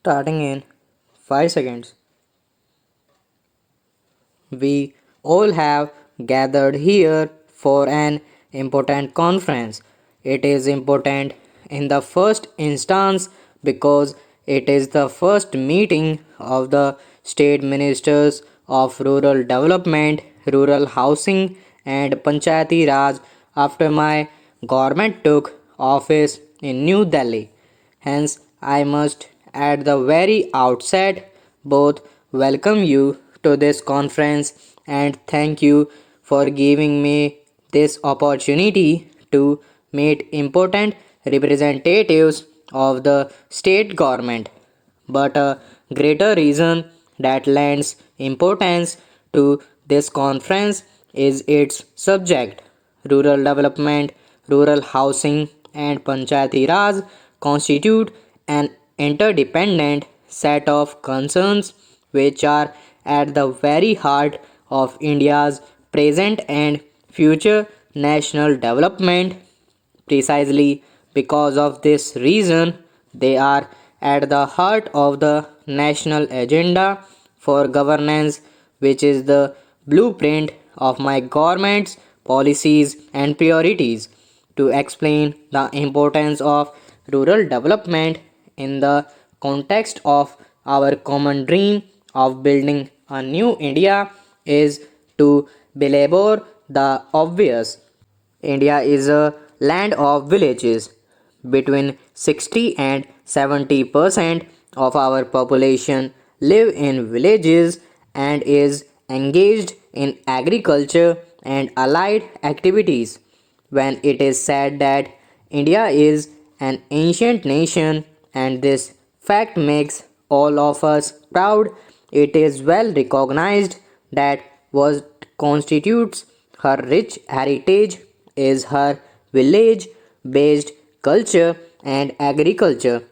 Starting in 5 seconds. We all have gathered here for an important conference. It is important in the first instance because it is the first meeting of the state ministers of rural development, rural housing, and Panchayati Raj after my government took office in New Delhi. Hence, I must at the very outset both welcome you to this conference and thank you for giving me this opportunity to meet important representatives of the state government. But a greater reason that lends importance to this conference is its subject. Rural development, rural housing, and Panchayati Raj constitute an interdependent set of concerns which are at the very heart of India's present and future national development. Precisely because of this reason, they are at the heart of the national agenda for governance, which is the blueprint of my government's policies and priorities. To explain the importance of rural development in the context of our common dream of building a new India is to belabor the obvious. India is a land of villages. Between 60 and 70% of our population live in villages and is engaged in agriculture and allied activities. When it is said that India is an ancient nation and this fact makes all of us proud, it is well recognized that what constitutes her rich heritage is her village based culture and agriculture.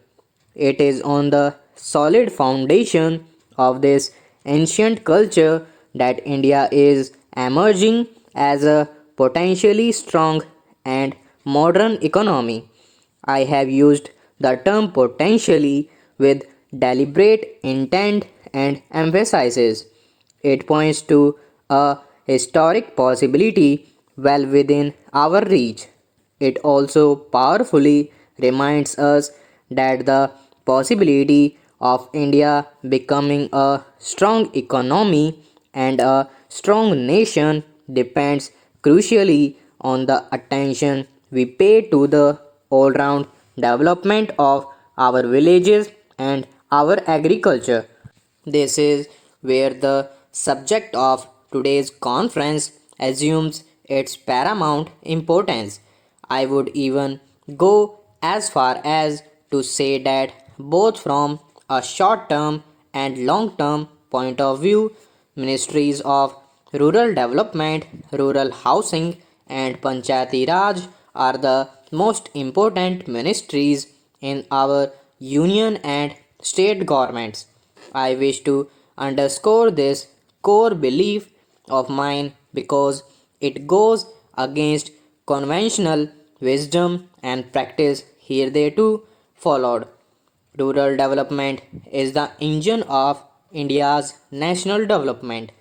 It is on the solid foundation of this ancient culture that India is emerging as a potentially strong and modern economy. I have used the term potentially with deliberate intent and emphasizes. It points to a historic possibility well within our reach. It also powerfully reminds us that the possibility of India becoming a strong economy and a strong nation depends crucially on the attention we pay to the all round development of our villages and our agriculture. This is where the subject of today's conference assumes its paramount importance. I would even go as far as to say that both from a short term and long term point of view, ministries of rural development, rural housing, and Panchayati Raj are the most important ministries in our union and state governments. I wish to underscore this core belief of mine because it goes against conventional wisdom and practice hitherto followed. Rural development is the engine of India's national development.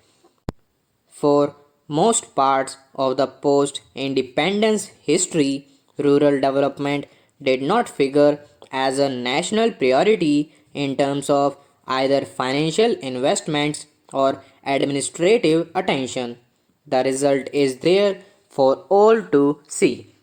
For most parts of the post independence history, rural development did not figure as a national priority in terms of either financial investments or administrative attention. The result is there for all to see.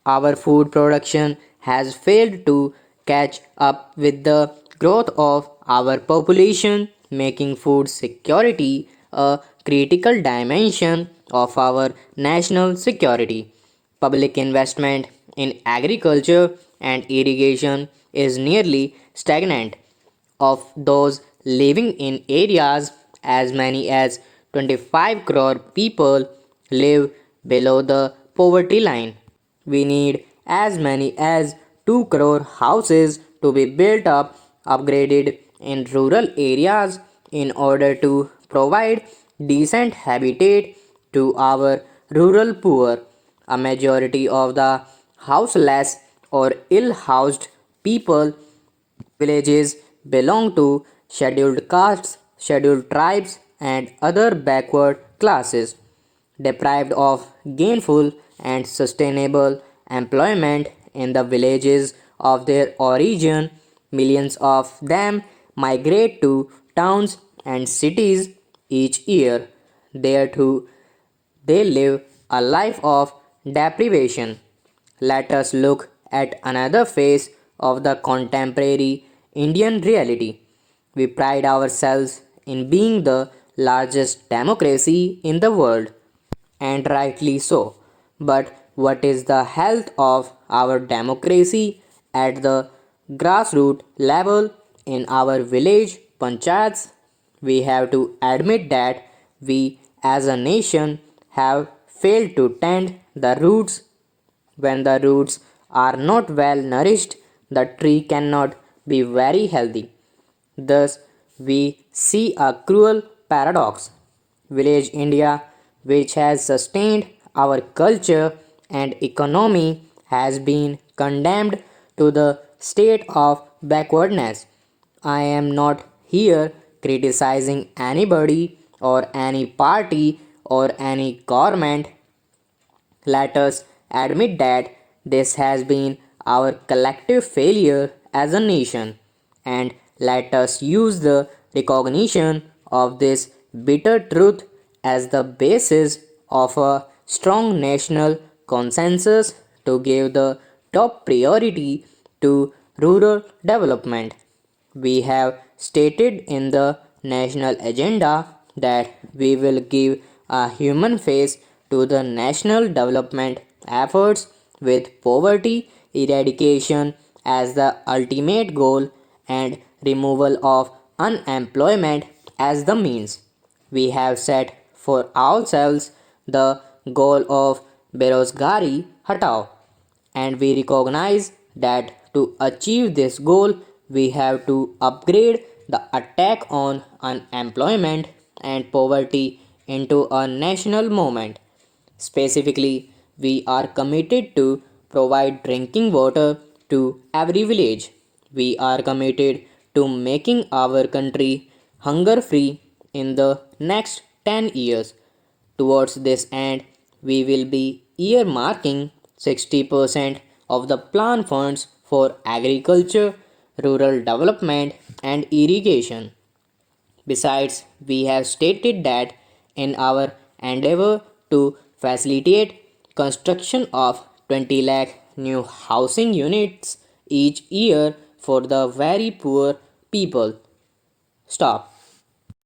Our food production has failed to catch up with the growth of our population, making food security a critical dimension of our national security. Public investment in agriculture and irrigation is nearly stagnant. Of those living in areas, as many as 25 crore people live below the poverty line. We need as many as 2 crore houses to be built up, upgraded in rural areas in order to provide decent habitat to our rural poor. A majority of the houseless or ill housed people Villages belong to scheduled castes, scheduled tribes, and other backward classes, deprived of gainful and sustainable employment in the villages of their origin. Millions of them migrate to towns and cities each year. There too, they live a life of deprivation. Let us look at another face of the contemporary Indian reality. We pride ourselves in being the largest democracy in the world, and rightly so. But what is the health of our democracy at the grassroots level in our village panchayats? We have to admit that we as a nation have failed to tend the roots. When the roots are not well nourished, the tree cannot be very healthy. Thus, we see a cruel paradox. Village India, which has sustained our culture and economy, has been condemned to the state of backwardness. I am not here criticizing anybody or any party or any government. Let us admit that this has been our collective failure as a nation, and let us use the recognition of this bitter truth as the basis of a strong national consensus to give the top priority to rural development. We have stated in the national agenda that we will give a human face to the national development efforts with poverty eradication as the ultimate goal and removal of unemployment as the means. We have set for ourselves the goal of Berozgari Hatao, and we recognize that to achieve this goal, we have to upgrade the attack on unemployment and poverty into a national movement. Specifically, we are committed to provide drinking water to every village. We are committed to making our country hunger free in the next 10 years. Towards this end, we will be earmarking 60% of the plan funds for agriculture, rural development, and irrigation. Besides, we have stated that in our endeavor to facilitate construction of 20 lakh new housing units each year for the very poor people. Stop.